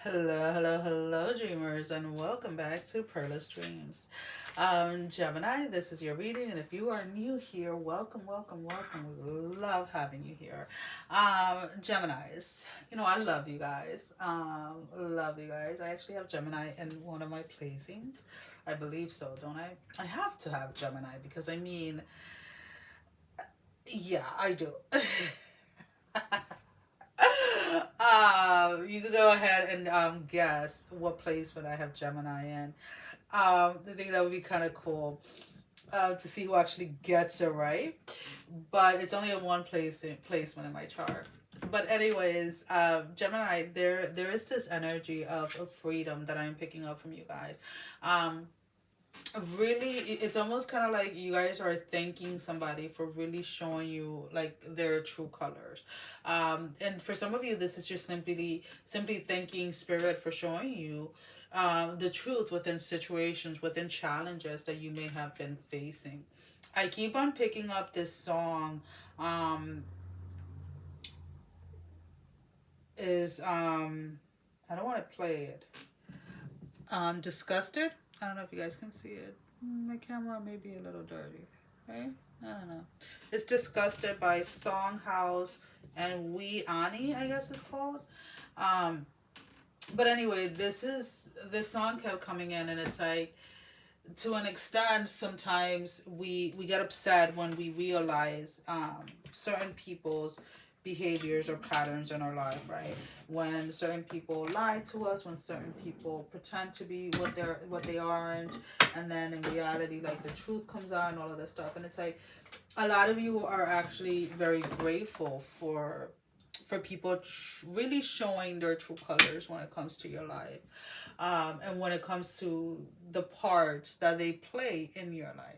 Hello, dreamers, and welcome back to Perla's Dreams. Gemini, this is your reading, and if you are new here, welcome. We love having you here. Geminis, I love you guys. Love you guys. I actually have Gemini in one of my placings. I believe so, don't I? I have to have Gemini because yeah, I do. You can go ahead and guess what placement I have Gemini in. I think that would be kind of cool to see who actually gets it right. But it's only in one placement in my chart. But anyways, Gemini, there is this energy of freedom that I'm picking up from you guys. Um, Really, it's almost kind of like you guys are thanking somebody for really showing you like their true colors. And for some of you, this is just simply thanking spirit for showing you the truth within situations, within challenges that you may have been facing. I keep on picking up this song. Um is I don't want to play it. Disgusted. I don't know if you guys can see it. My camera may be a little dirty. Okay? I don't know. It's Disgusted by Songhouse and We Ani, I guess it's called. Um, but anyway, this song kept coming in, and it's like, to an extent, sometimes we get upset when we realize certain people's behaviors or patterns in our life, right? When certain people lie to us, when certain people pretend to be what they aren't, and then in reality, like, the truth comes out and all of this stuff. And it's like, a lot of you are actually very grateful for people really showing their true colors when it comes to your life, and when it comes to the parts that they play in your life.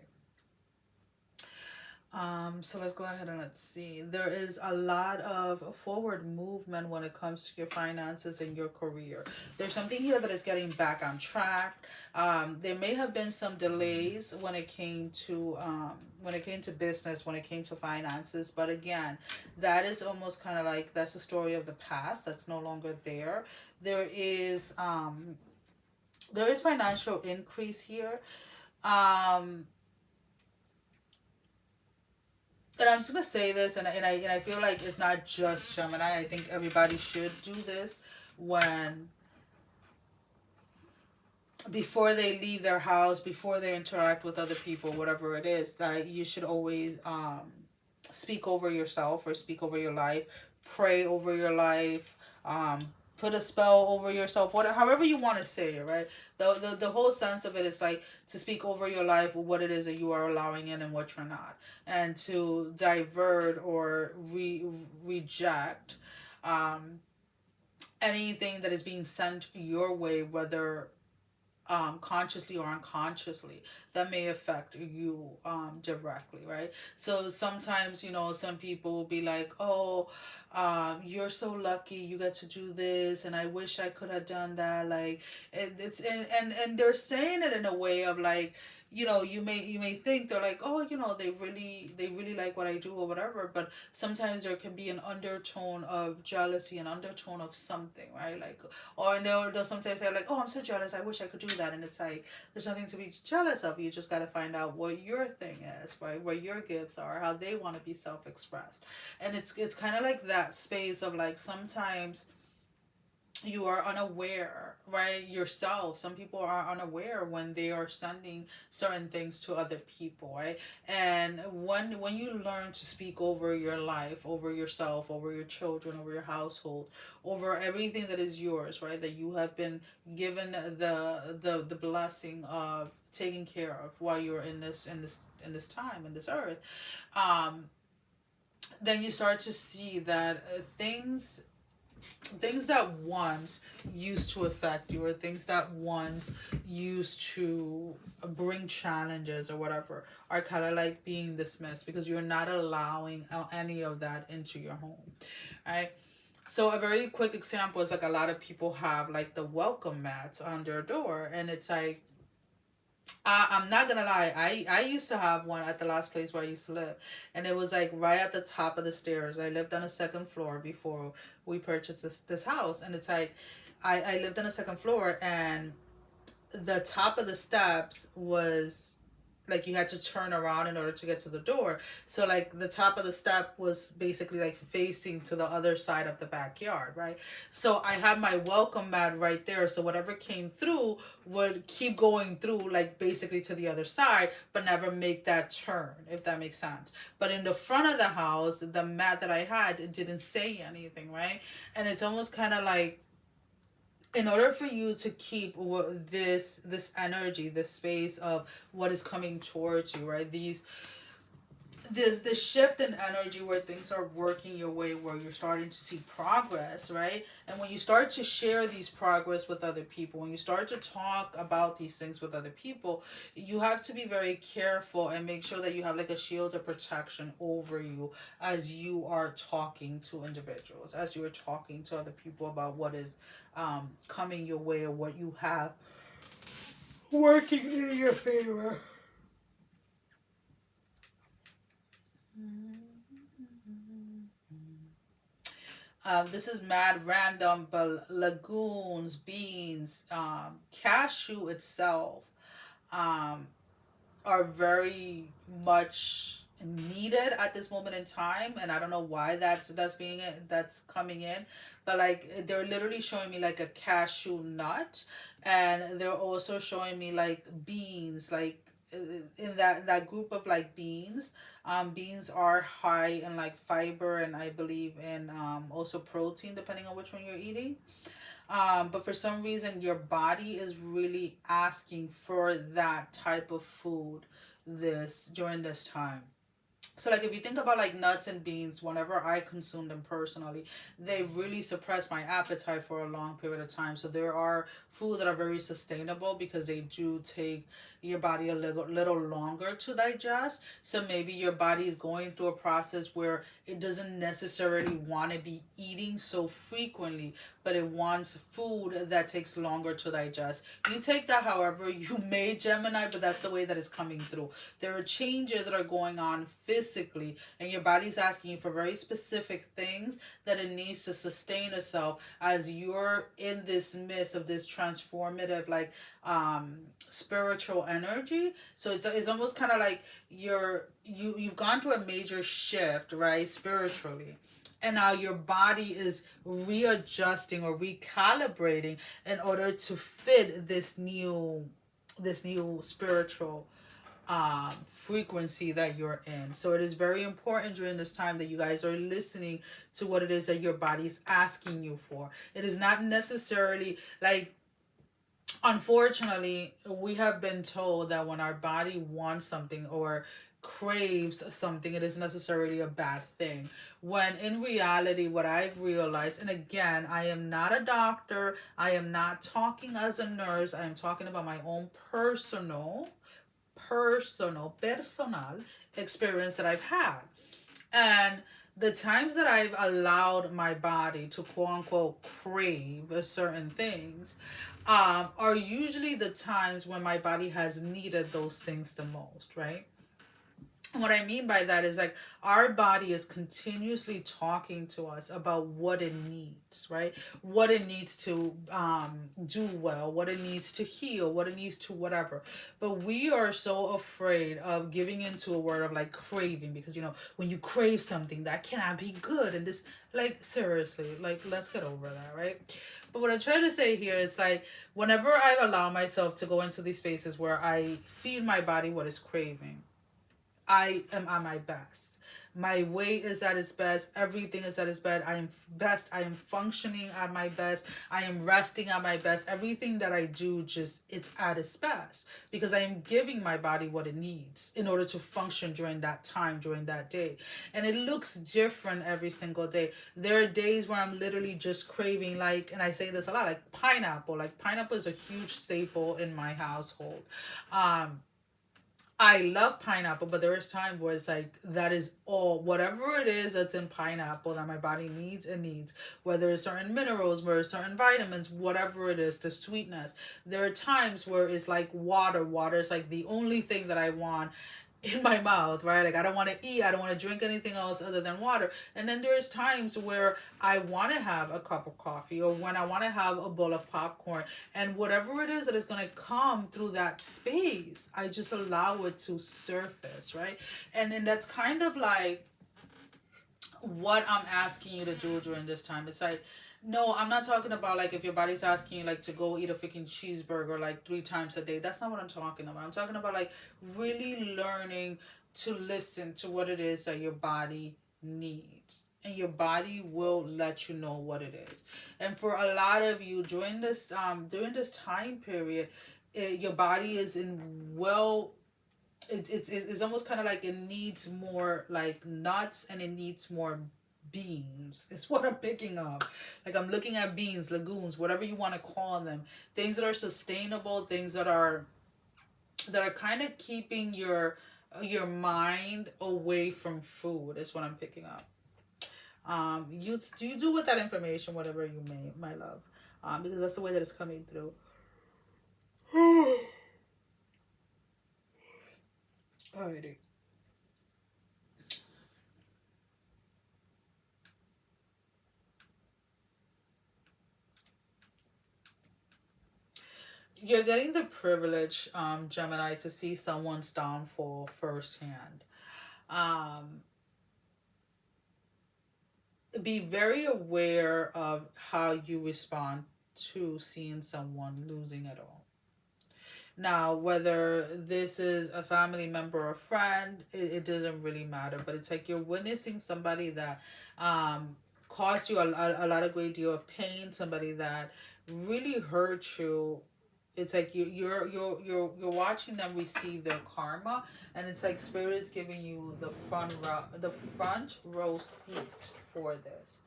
So let's go ahead and let's see. There is a lot of forward movement when it comes to your finances and your career. There's something here that is getting back on track. There may have been some delays when it came to business, when it came to finances. But again, that is almost kind of like that's a story of the past. That's no longer there. There is financial increase here. Um, and I'm just gonna say this, and I feel like it's not just Gemini. I think everybody should do this when before they leave their house, before they interact with other people, whatever it is, that you should always speak over yourself or speak over your life, pray over your life, um, put a spell over yourself, whatever, however you want to say it, right? The whole sense of it is like to speak over your life, what it is that you are allowing in and what you're not, and to divert or reject um, anything that is being sent your way, whether consciously or unconsciously, that may affect you directly, right? So sometimes, some people will be like, oh, you're so lucky you get to do this, and I wish I could have done that. Like, it's and they're saying it in a way of like, you may think they're like, oh, they really like what I do or whatever. But sometimes there can be an undertone of jealousy, an undertone of something, right? Like, or they'll sometimes say like, oh, I'm so jealous, I wish I could do that. And it's like, there's nothing to be jealous of. You just got to find out what your thing is, right? Where your gifts are, how they want to be self-expressed. And it's kind of like that space of like, sometimes you are unaware, right? Yourself, some people are unaware when they are sending certain things to other people, right? And when you learn to speak over your life, over yourself, over your children, over your household, over everything that is yours, right, that you have been given the blessing of taking care of while you're in this time, in this earth, um then you start to see that things that once used to affect you, or things that once used to bring challenges or whatever, are kind of like being dismissed because you're not allowing any of that into your home, right? So a very quick example is like, a lot of people have like the welcome mats on their door, and it's like, I'm not gonna lie. I used to have one at the last place where I used to live, and it was like right at the top of the stairs. I lived on a second floor before we purchased this house, and it's like, I lived on the second floor, and the top of the steps was like you had to turn around in order to get to the door. So like the top of the step was basically like facing to the other side of the backyard, right? So I had my welcome mat right there. So whatever came through would keep going through, like basically to the other side, but never make that turn, if that makes sense. But in the front of the house, the mat that I had, it didn't say anything, right? And it's almost kind of like, in order for you to keep this energy, this space of what is coming towards you, right? This shift in energy where things are working your way, where you're starting to see progress, right? And when you start to share these progress with other people, when you start to talk about these things with other people, you have to be very careful and make sure that you have like a shield of protection over you as you are talking to individuals, as you are talking to other people about what is coming your way, or what you have working in your favor. This is mad random, but legumes, beans, cashew itself um, are very much needed at this moment in time, and I don't know why that's coming in, but like they're literally showing me like a cashew nut, and they're also showing me like beans, like in that group of like beans. Beans are high in like fiber, and I believe in also protein, depending on which one you're eating. But for some reason your body is really asking for that type of food this during this time. So like if you think about like nuts and beans, whenever I consume them personally, they really suppress my appetite for a long period of time. So there are foods that are very sustainable because they do take your body a little longer to digest. So maybe your body is going through a process where it doesn't necessarily want to be eating so frequently, but it wants food that takes longer to digest. You take that however you may, Gemini, but that's the way that it's coming through. There are changes that are going on physically, and your body's asking you for very specific things that it needs to sustain itself as you're in this midst of this transformative, like spiritual energy. So it's almost kind of like you've gone through a major shift, right, spiritually, and now your body is readjusting or recalibrating in order to fit this new spiritual frequency that you're in. So it is very important during this time that you guys are listening to what it is that your body is asking you for. It is not necessarily like, unfortunately, we have been told that when our body wants something or craves something, it is necessarily a bad thing. When in reality, what I've realized, and again, I am not a doctor, I am not talking as a nurse, I am talking about my own personal experience that I've had. And the times that I've allowed my body to quote unquote crave certain things are usually the times when my body has needed those things the most, right? What I mean by that is like our body is continuously talking to us about what it needs, right? What it needs to do well, what it needs to heal, what it needs to whatever. But we are so afraid of giving into a word of like craving, because when you crave something, that cannot be good. And this, like, seriously, like, let's get over that, right? But what I'm trying to say here is like, whenever I allow myself to go into these spaces where I feed my body what it's craving, I am at my best. My weight is at its best. Everything is at its best. I am best. I am functioning at my best. I am resting at my best. Everything that I do, just, it's at its best because I am giving my body what it needs in order to function during that time, during that day. And it looks different every single day. There are days where I'm literally just craving, like, and I say this a lot, like pineapple. Like pineapple is a huge staple in my household. I love pineapple, but there is time where it's like that is all, whatever it is that's in pineapple that my body needs, it needs. Whether it's certain minerals, whether it's certain vitamins, whatever it is, the sweetness. There are times where it's like water. Water is like the only thing that I want in my mouth, right? Like I don't want to eat, I don't want to drink anything else other than water. And then there's times where I want to have a cup of coffee, or when I want to have a bowl of popcorn, and whatever it is that is going to come through that space, I just allow it to surface, right? And then that's kind of like what I'm asking you to do during this time. It's like, no, I'm not talking about like if your body's asking you like to go eat a freaking cheeseburger like 3 times a day. That's not what I'm talking about. I'm talking about like really learning to listen to what it is that your body needs. And your body will let you know what it is. And for a lot of you during this time period, your body is in well, it's almost kind of like it needs more like nuts, and it needs more beans. It's what I'm picking up. Like I'm looking at beans, legumes, whatever you want to call them, things that are sustainable, things that are kind of keeping your mind away from food is what I'm picking up. You do with that information whatever you may, my love, because that's the way that it's coming through. Alrighty. You're getting the privilege, Gemini, to see someone's downfall firsthand. Um, be very aware of how you respond to seeing someone losing it all. Now, whether this is a family member or friend, it doesn't really matter. But it's like you're witnessing somebody that caused you a lot of great deal of pain, somebody that really hurt you. It's like you're watching them receive their karma, and it's like spirit is giving you the front row seat for this.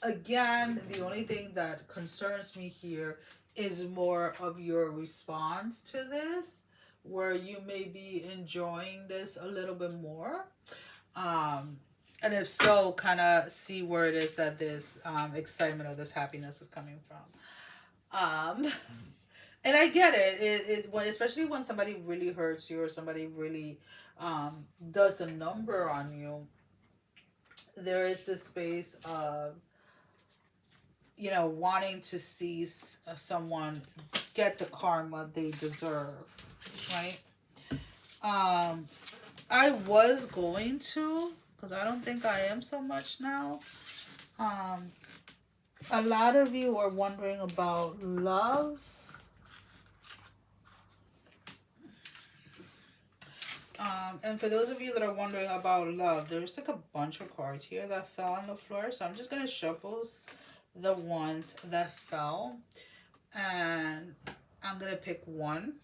Again, the only thing that concerns me here is more of your response to this, where you may be enjoying this a little bit more. And if so, kind of see where it is that this excitement or this happiness is coming from. And I get it. Especially when somebody really hurts you or somebody really does a number on you, there is this space of wanting to see someone get the karma they deserve, right? I was going to, because I don't think I am so much now. A lot of you are wondering about love. And for those of you that are wondering about love, there's like a bunch of cards here that fell on the floor. So I'm just going to shuffle the ones that fell. And I'm going to pick one.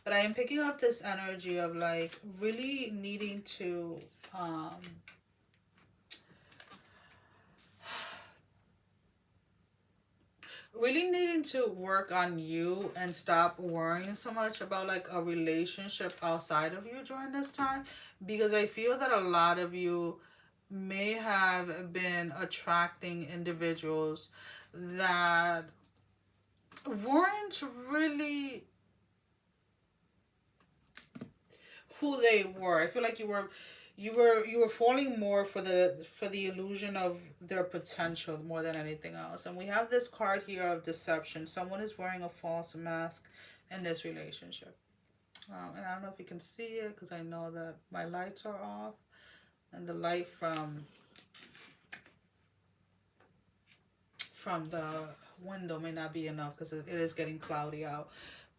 But I am picking up this energy of like really needing to work on you and stop worrying so much about like a relationship outside of you during this time, because I feel that a lot of you may have been attracting individuals that weren't really who they were. I feel like you were falling more for the illusion of their potential more than anything else. And we have this card here of deception. Someone is wearing a false mask in this relationship. And I don't know if you can see it because I know that my lights are off and the light from the window may not be enough because it is getting cloudy out.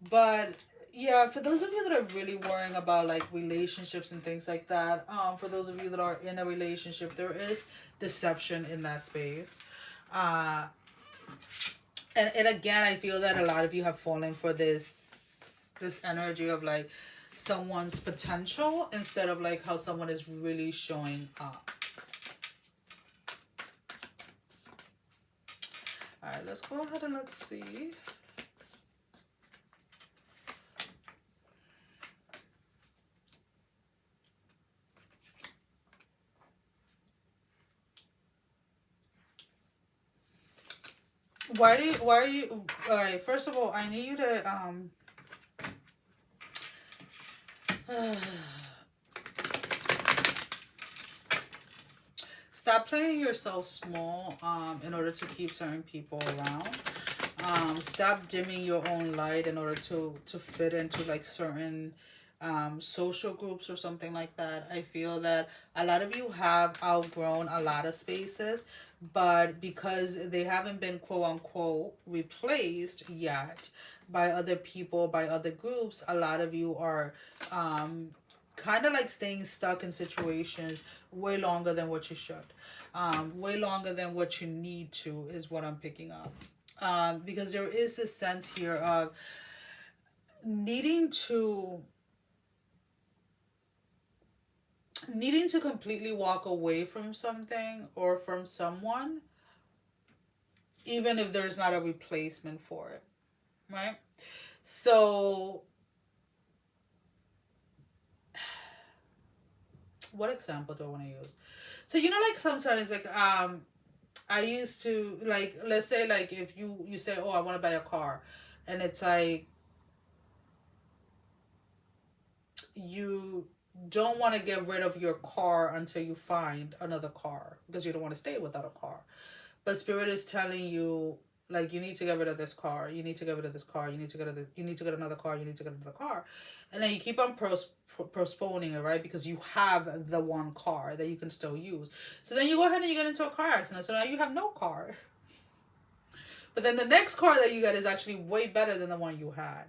But yeah, for those of you that are really worrying about like relationships and things like that, for those of you that are in a relationship, there is deception in that space. And again, I feel that a lot of you have fallen for this energy of like someone's potential instead of like how someone is really showing up. All right, let's go ahead and let's see. Why are you, all right, first of all, I need you to, Stop playing yourself small in order to keep certain people around. Stop dimming your own light in order to fit into like certain social groups or something like that. I feel that a lot of you have outgrown a lot of spaces, but because they haven't been quote unquote replaced yet by other people, by other groups, a lot of you are kind of like staying stuck in situations way longer than what you should. Way longer than what you need to is what I'm picking up. Because there is this sense here of needing to completely walk away from something or from someone, even if there's not a replacement for it, right? So what example do I want to use? So like sometimes like I used to, like, let's say like if you say, oh, I want to buy a car, and it's like you don't want to get rid of your car until you find another car because you don't want to stay without a car. But spirit is telling you, like, you need to get rid of this car, you need to get rid of this car, you need to get another car, you need to get another car. And then you keep on postponing it, right? Because you have the one car that you can still use. So then you go ahead and you get into a car accident, so now you have no car. But then the next car that you get is actually way better than the one you had.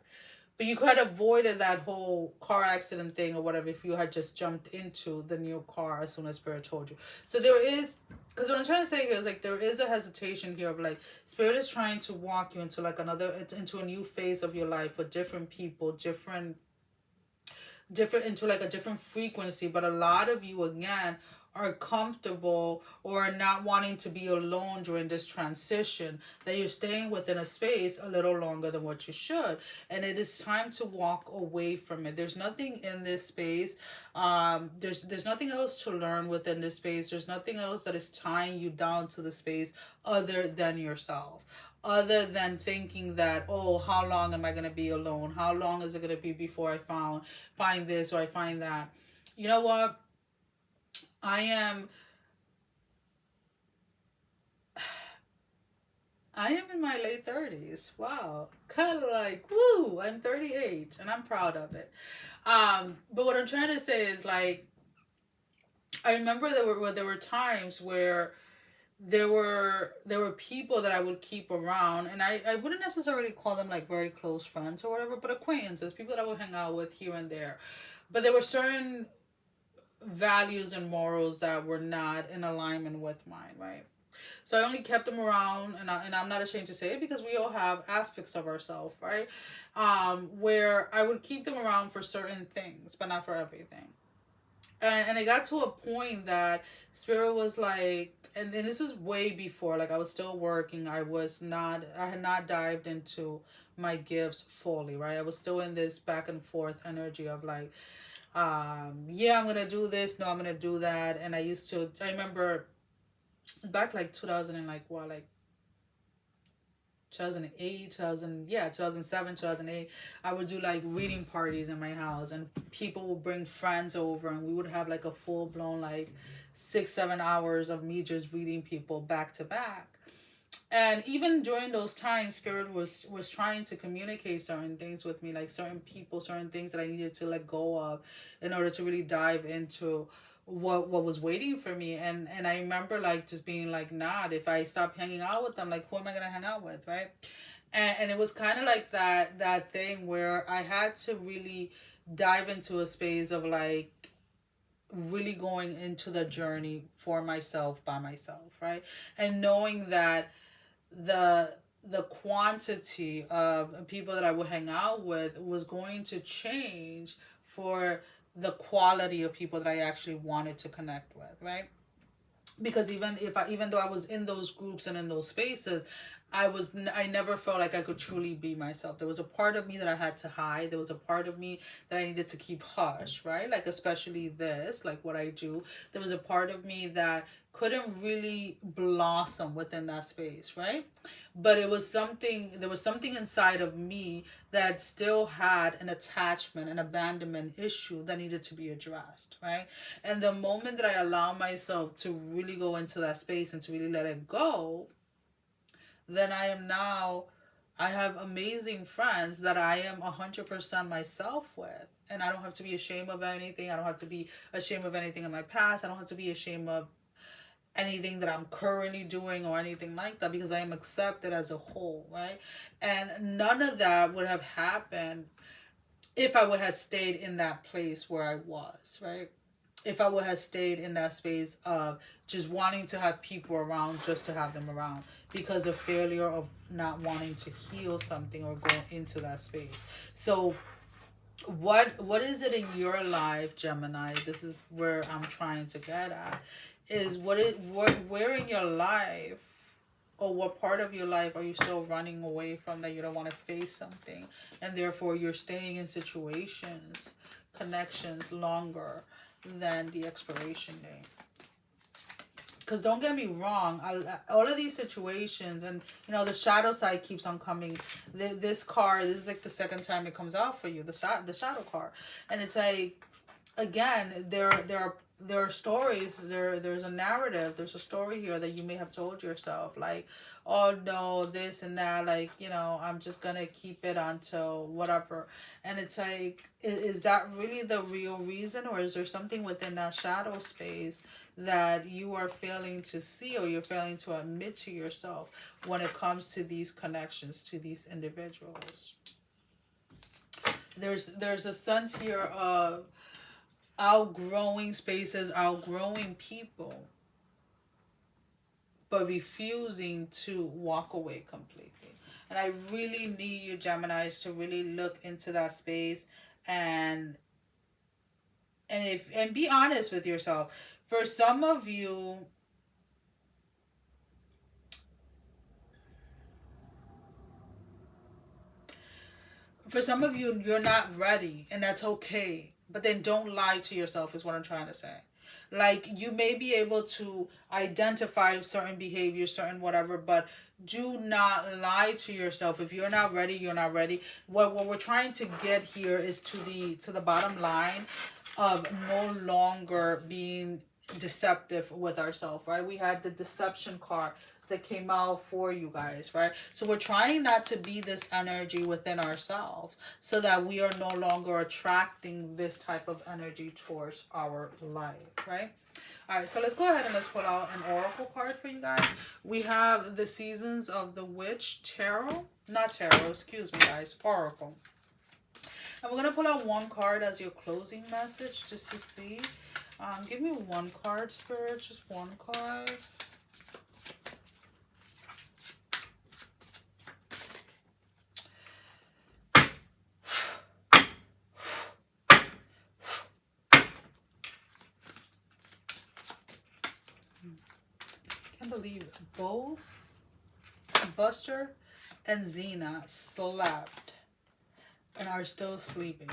But you could have avoided that whole car accident thing or whatever if you had just jumped into the new car as soon as Spirit told you. So there is, because what I'm trying to say here is like there is a hesitation here of like Spirit is trying to walk you into like into a new phase of your life with different people, different into like a different frequency. But a lot of you again are comfortable or not wanting to be alone during this transition, that you're staying within a space a little longer than what you should, and it is time to walk away from it. There's nothing in this space, there's nothing else to learn within this space. There's nothing else that is tying you down to the space other than yourself, other than thinking that, oh, how long am I going to be alone, how long is it going to be before I find this or I find that. You know what, I am in my late 30s. Wow. Kind of like, woo, I'm 38 and I'm proud of it. But what I'm trying to say is like, I remember there were times where there were people that I would keep around, and I wouldn't necessarily call them like very close friends or whatever, but acquaintances, people that I would hang out with here and there. But there were certain values and morals that were not in alignment with mine, right? So I only kept them around, and I'm not ashamed to say it because we all have aspects of ourselves, right? Where I would keep them around for certain things, but not for everything. And it got to a point that Spirit was like, and this was way before, like I was still working. I had not dived into my gifts fully, right? I was still in this back and forth energy of like, yeah, I'm gonna do this, no, I'm gonna do that. And I remember back like 2000 and like what, like 2008, 2007, 2008, I would do like reading parties in my house, and people would bring friends over, and we would have like a full-blown like 6-7 hours of me just reading people back to back. And even during those times, Spirit was trying to communicate certain things with me, like certain people, certain things that I needed to let go of in order to really dive into what was waiting for me. And I remember like just being like, nah, if I stop hanging out with them, like who am I gonna hang out with, right? And it was kind of like that thing where I had to really dive into a space of like really going into the journey for myself, by myself, right? And knowing that the quantity of people that I would hang out with was going to change for the quality of people that I actually wanted to connect with, right? Because even though I was in those groups and in those spaces, I never felt like I could truly be myself. There was a part of me that I had to hide. There was a part of me that I needed to keep hush, right? Like, especially this, like what I do. There was a part of me that couldn't really blossom within that space, right? But there was something inside of me that still had an attachment, an abandonment issue that needed to be addressed, right? And the moment that I allow myself to really go into that space and to really let it go, then I have amazing friends that I am 100% myself with. And I don't have to be ashamed of anything. I don't have to be ashamed of anything in my past. I don't have to be ashamed of anything that I'm currently doing or anything like that, because I am accepted as a whole, right? And none of that would have happened if I would have stayed in that place where I was, right? If I would have stayed in that space of just wanting to have people around just to have them around because of failure of not wanting to heal something or go into that space. So what is it in your life, Gemini? This is where I'm trying to get at. Is where in your life, or what part of your life are you still running away from, that you don't want to face something, and therefore you're staying in situations, connections longer than the expiration date? Because don't get me wrong, all of these situations, and the shadow side keeps on coming. This card, this is like the second time it comes out for you, the shadow card, and it's like, again, there are stories, there's a narrative, there's a story here that you may have told yourself, like, oh no, this and that, like, I'm just gonna keep it until whatever. And it's like, is that really the real reason, or is there something within that shadow space that you are failing to see, or you're failing to admit to yourself when it comes to these connections, to these individuals? There's a sense here of outgrowing spaces, outgrowing people, but refusing to walk away completely. And I really need you, Geminis, to really look into that space and and be honest with yourself. For some of you, you're not ready, and that's okay. But then don't lie to yourself, is what I'm trying to say. Like, you may be able to identify certain behaviors, certain whatever, but do not lie to yourself. If you're not ready, you're not ready. What we're trying to get here is to the bottom line of no longer being deceptive with ourselves, right? We had the deception card that came out for you guys, right? So we're trying not to be this energy within ourselves, so that we are no longer attracting this type of energy towards our life, right? All right, so let's go ahead and let's pull out an oracle card for you guys. We have the Seasons of the Witch Tarot, not tarot, excuse me, guys, oracle. And we're going to pull out one card as your closing message, just to see. Give me one card, Spirit, just one card. Can't believe both Buster and Xena slept and are still sleeping.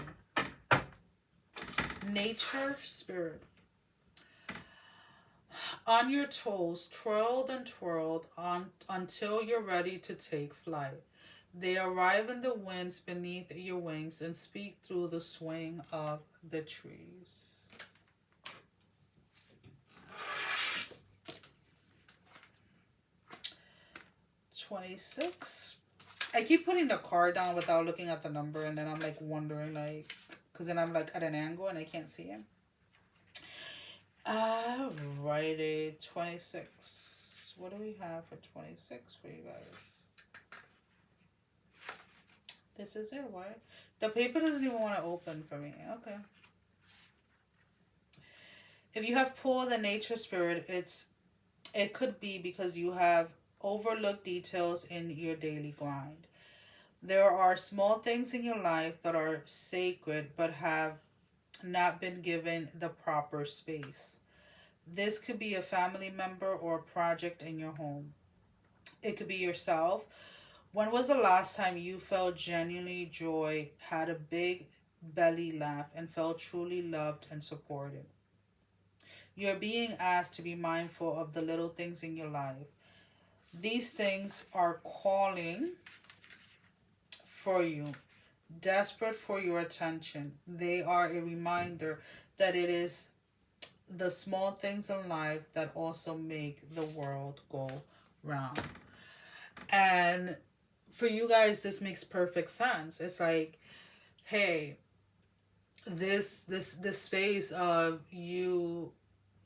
Nature, Spirit. On your toes, twirled and twirled until you're ready to take flight. They arrive in the winds beneath your wings and speak through the swing of the trees. $26. I keep putting the card down without looking at the number, and then I'm like wondering, like, because then I'm like at an angle and I can't see him. Alrighty, 26. What do we have for 26 for you guys? This is it, right? The paper doesn't even want to open for me. Okay. If you have pulled the Nature, Spirit, it could be because you have overlooked details in your daily grind. There are small things in your life that are sacred but have not been given the proper space. This could be a family member or a project in your home. It could be yourself. When was the last time you felt genuinely joy, had a big belly laugh, and felt truly loved and supported? You're being asked to be mindful of the little things in your life. These things are calling for you, desperate for your attention. They are a reminder that it is the small things in life that also make the world go round. And for you guys, this makes perfect sense. It's like, hey, this space of you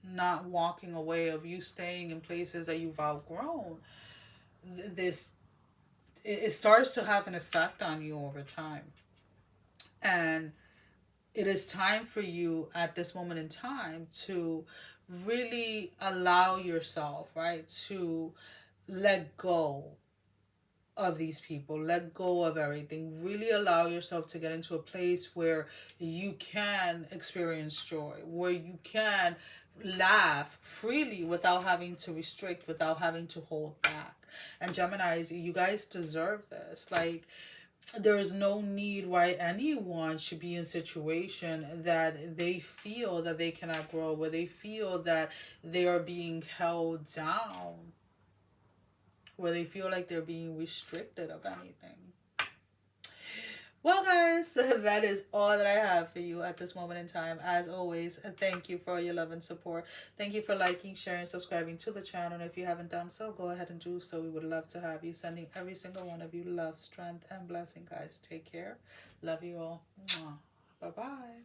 not walking away, of you staying in places that you've outgrown, this it starts to have an effect on you over time. And it is time for you at this moment in time to really allow yourself, right, to let go of these people, let go of everything, really allow yourself to get into a place where you can experience joy, where you can laugh freely without having to restrict, without having to hold back. And Geminis, you guys deserve this. Like, there is no need why anyone should be in a situation that they feel that they cannot grow, where they feel that they are being held down, where they feel like they're being restricted of anything. Well, guys, that is all that I have for you at this moment in time. As always, thank you for your love and support. Thank you for liking, sharing, subscribing to the channel. And if you haven't done so, go ahead and do so. We would love to have you. Sending every single one of you love, strength, and blessing, guys. Take care. Love you all. Bye-bye.